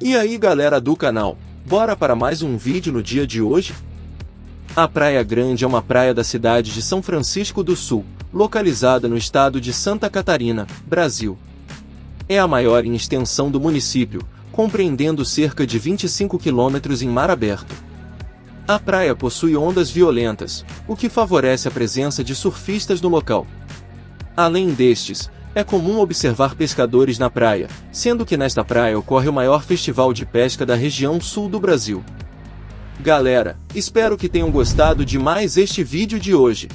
E aí galera do canal, bora para mais um vídeo no dia de hoje? A Praia Grande é uma praia da cidade de São Francisco do Sul, localizada no estado de Santa Catarina, Brasil. É a maior em extensão do município, compreendendo cerca de 25 quilômetros em mar aberto. A praia possui ondas violentas, o que favorece a presença de surfistas no local. Além destes, é comum observar pescadores na praia, sendo que nesta praia ocorre o maior festival de pesca da região sul do Brasil. Galera, espero que tenham gostado de mais este vídeo de hoje.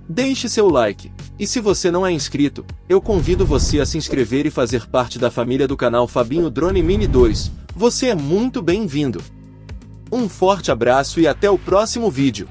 Deixe seu like, e se você não é inscrito, eu convido você a se inscrever e fazer parte da família do canal Fabinho Drone Mini 2, você é muito bem-vindo. Um forte abraço e até o próximo vídeo.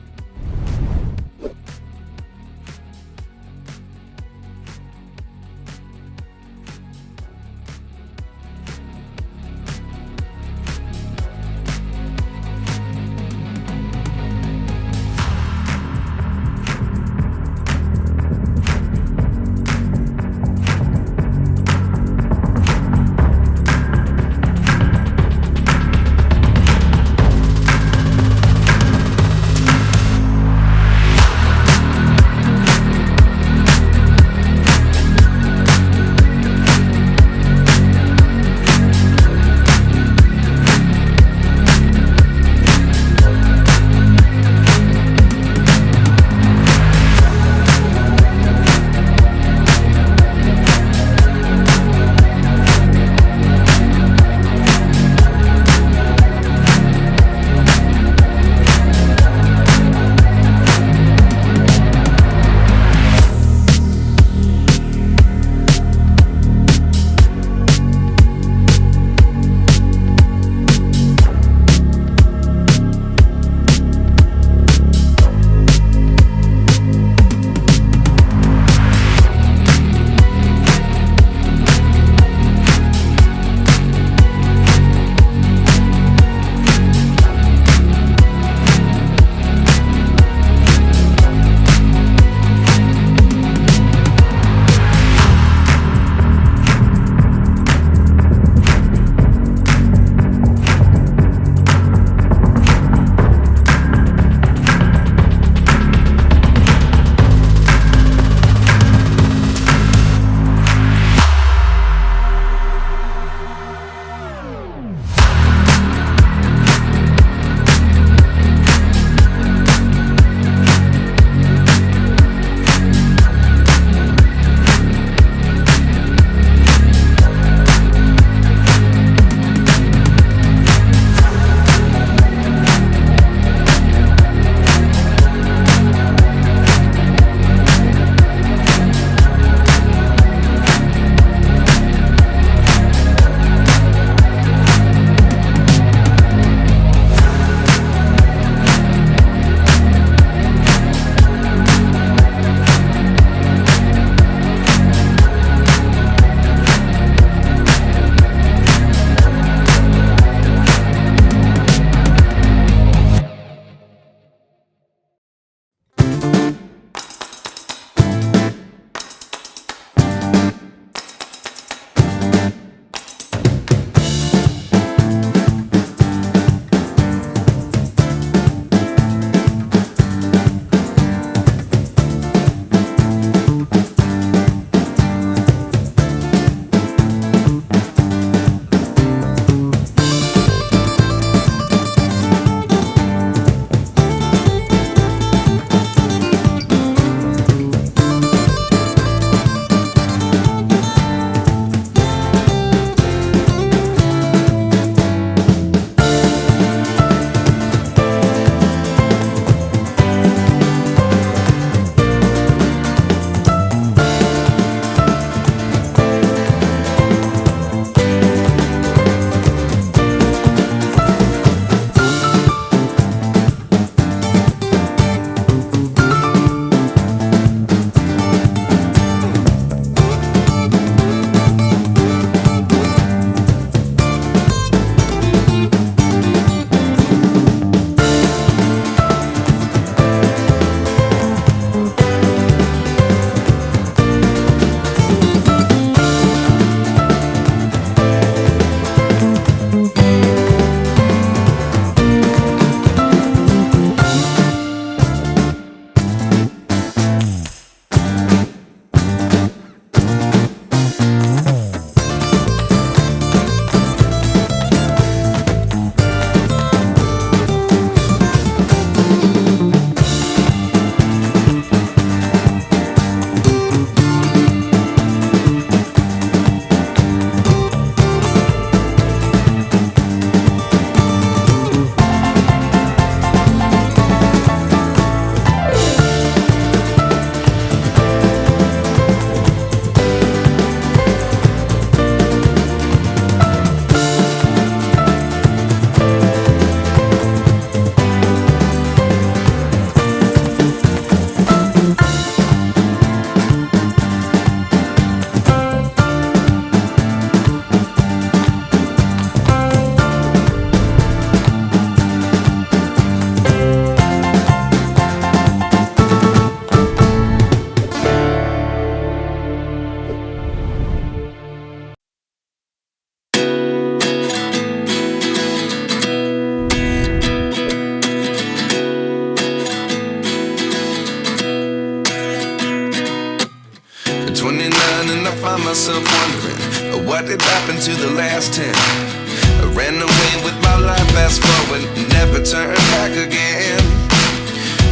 last 10. I ran away with my life, fast forward, never turn back again.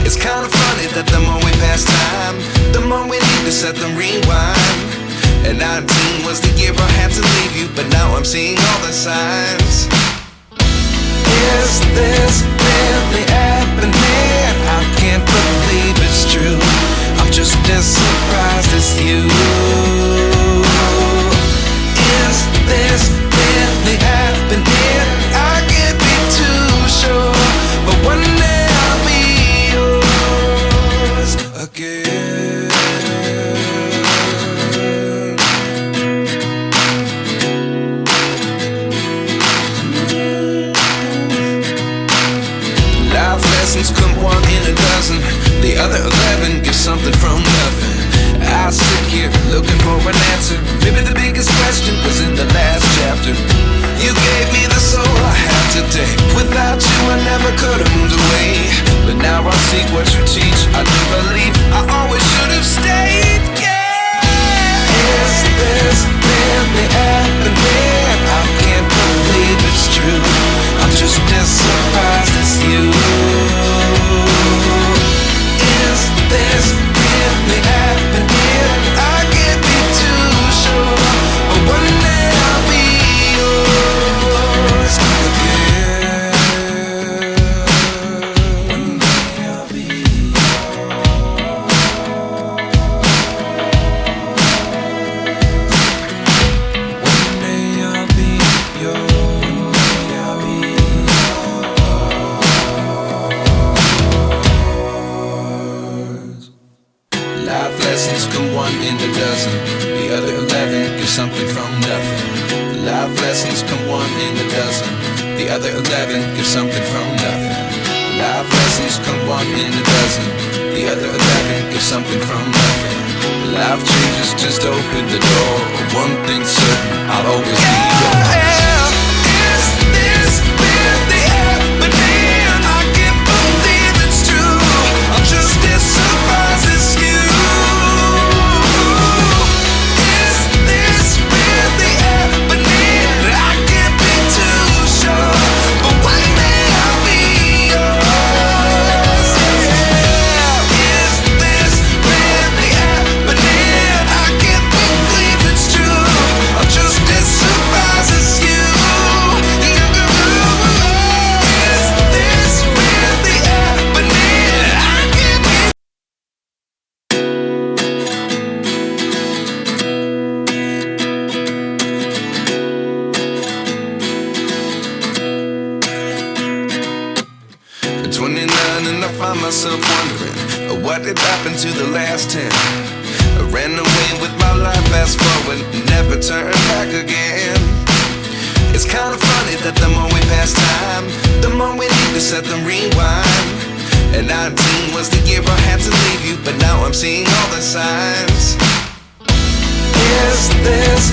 It's kind of funny that the more we pass time, the more we need to set the rewind. And 19 was the year I had to leave you, but now I'm seeing all the signs. Is this really happening? I can't believe it's true. I'm just as surprised as you. Is this really happening? I can't be too sure, but one day I'll be yours again. Life lessons come one in a dozen, the other 11 give something from nothing. I sit here looking for an answer. Maybe the biggest question was in the last chapter. You gave me the soul I have today. Without you I never could have moved away, but now I see what you teach. I do believe I always should have stayed. Yeah. Is this really happening? I can't believe it's true. I'm just as surprised as you. Is this really happening? I can't be too sure, but one day I'll be yours again. One day I'll be yours. One day I'll be yours. One day I'll be yours. Life lessons come one in a dozen, the other 11 give something from nothing. Life lessons come one in a dozen, the other 11 give something from nothing. Life lessons come one in a dozen, the other 11 give something from nothing. Life changes just open the door. One thing's certain, I'll always be yours. Is this really happening? I can't believe it's true. I'm just as surprised as you. Is this really happening? I can't be too sure, but one day I'll be yours. Yeah. Is this really happening? I can't believe it's true. I'm just as surprised as you. Is this really happening? I can't be. At 29 and I find myself wondering, what did happen to the last 10? I ran away with my life, fast forward, never turn back again. It's kind of funny that the more we pass time, the more we need to set the rewind. And 19 was the year I had to leave you, but now I'm seeing all the signs. Is this